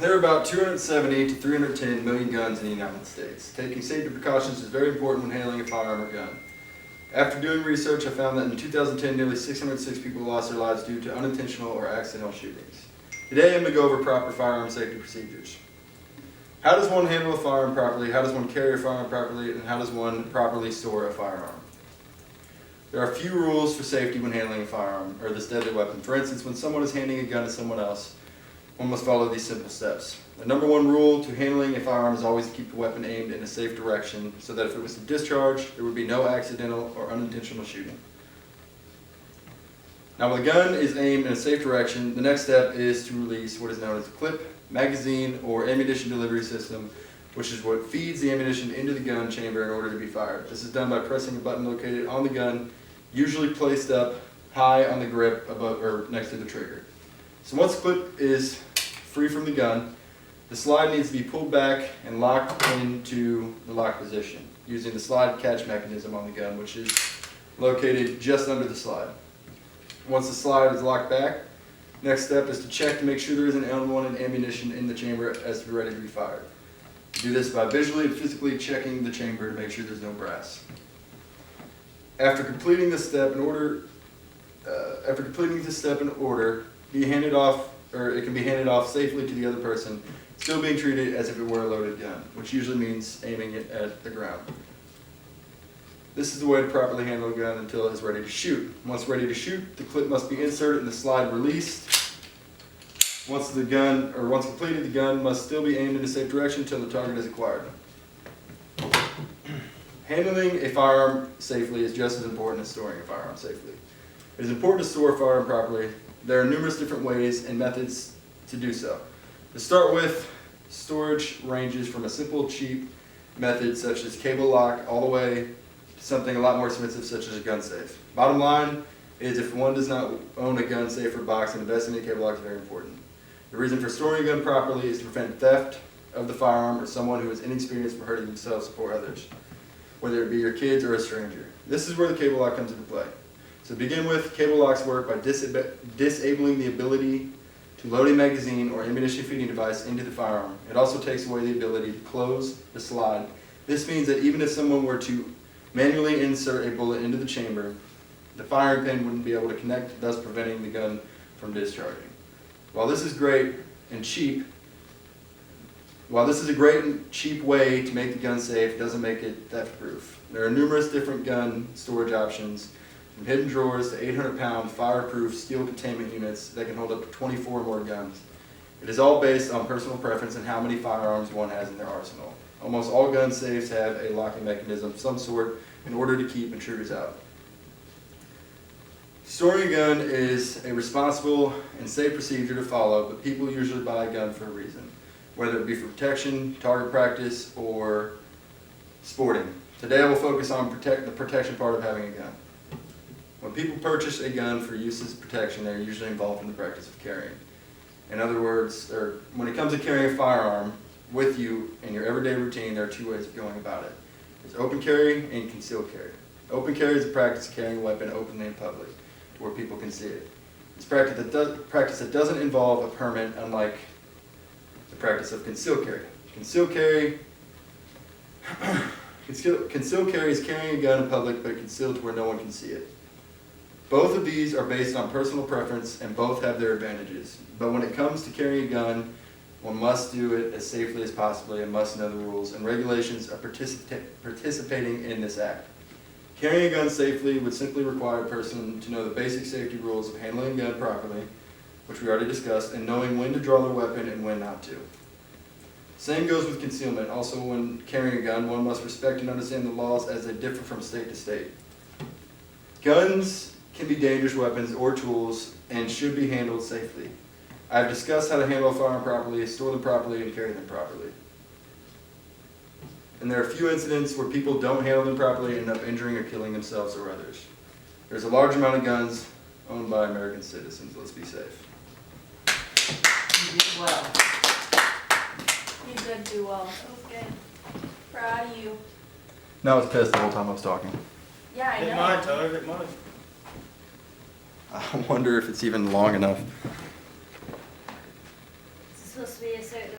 There are about 270 to 310 million guns in the United States. Taking safety precautions is very important when handling a firearm or gun. After doing research, I found that in 2010, nearly 606 people lost their lives due to unintentional or accidental shootings. Today, I'm going to go over proper firearm safety procedures. How does one handle a firearm properly? How does one carry a firearm properly? And how does one properly store a firearm? There are a few rules for safety when handling a firearm or this deadly weapon. For instance, when someone is handing a gun to someone else, one must follow these simple steps. The number one rule to handling a firearm is always to keep the weapon aimed in a safe direction so that if it was to discharge, there would be no accidental or unintentional shooting. Now, when the gun is aimed in a safe direction, the next step is to release what is known as a clip, magazine, or ammunition delivery system, which is what feeds the ammunition into the gun chamber in order to be fired. This is done by pressing a button located on the gun, usually placed up high on the grip above or next to the trigger. So once the clip is free from the gun, the slide needs to be pulled back and locked into the lock position using the slide catch mechanism on the gun, which is located just under the slide. Once the slide is locked back, next step is to check to make sure there isn't unwanted ammunition in the chamber as to be ready to be fired. Do this by visually and physically checking the chamber to make sure there's no brass. After completing this step in order, be handed off, or it can be handed off safely to the other person, still being treated as if it were a loaded gun, which usually means aiming it at the ground. This is the way to properly handle a gun until it is ready to shoot. Once ready to shoot, the clip must be inserted and the slide released. Once completed, the gun must still be aimed in a safe direction until the target is acquired. Handling a firearm safely is just as important as storing a firearm safely. It is important to store a firearm properly. There are numerous different ways and methods to do so. To start with, storage ranges from a simple, cheap method such as cable lock all the way to something a lot more expensive such as a gun safe. Bottom line is if one does not own a gun safe or box, then investing in a cable lock is very important. The reason for storing a gun properly is to prevent theft of the firearm or someone who is inexperienced from hurting themselves or others, whether it be your kids or a stranger. This is where the cable lock comes into play. So to begin with, cable locks work by disabling the ability to load a magazine or ammunition feeding device into the firearm. It also takes away the ability to close the slide. This means that even if someone were to manually insert a bullet into the chamber, the firing pin wouldn't be able to connect, thus preventing the gun from discharging. While this is a great and cheap way to make the gun safe, it doesn't make it theft-proof. There are numerous different gun storage options, from hidden drawers to 800-pound fireproof steel containment units that can hold up to 24 or more guns. It is all based on personal preference and how many firearms one has in their arsenal. Almost all gun safes have a locking mechanism of some sort in order to keep intruders out. Storing a gun is a responsible and safe procedure to follow, but people usually buy a gun for a reason, whether it be for protection, target practice, or sporting. Today I will focus on the protection part of having a gun. When people purchase a gun for use as protection, they're usually involved in the practice of carrying. In other words, when it comes to carrying a firearm with you in your everyday routine, there are two ways of going about it. There's open carry and concealed carry. Open carry is the practice of carrying a weapon openly in public, to where people can see it. It's practice that doesn't involve a permit, unlike the practice of concealed carry. Concealed carry is carrying a gun in public, but concealed to where no one can see it. Both of these are based on personal preference and both have their advantages. But when it comes to carrying a gun, one must do it as safely as possible and must know the rules and regulations of participating in this act. Carrying a gun safely would simply require a person to know the basic safety rules of handling a gun properly, which we already discussed, and knowing when to draw their weapon and when not to. Same goes with concealment. Also, when carrying a gun, one must respect and understand the laws as they differ from state to state. Guns can be dangerous weapons or tools and should be handled safely. I have discussed how to handle a firearm properly, store them properly, and carry them properly. And there are a few incidents where people don't handle them properly and end up injuring or killing themselves or others. There's a large amount of guns owned by American citizens. Let's be safe. You did well. You did do well. That was good. Proud of you. Now it's pissed the whole time I was talking. Yeah, I know. It might, Tyler, it might. I wonder if it's even long enough. This is supposed to be a certain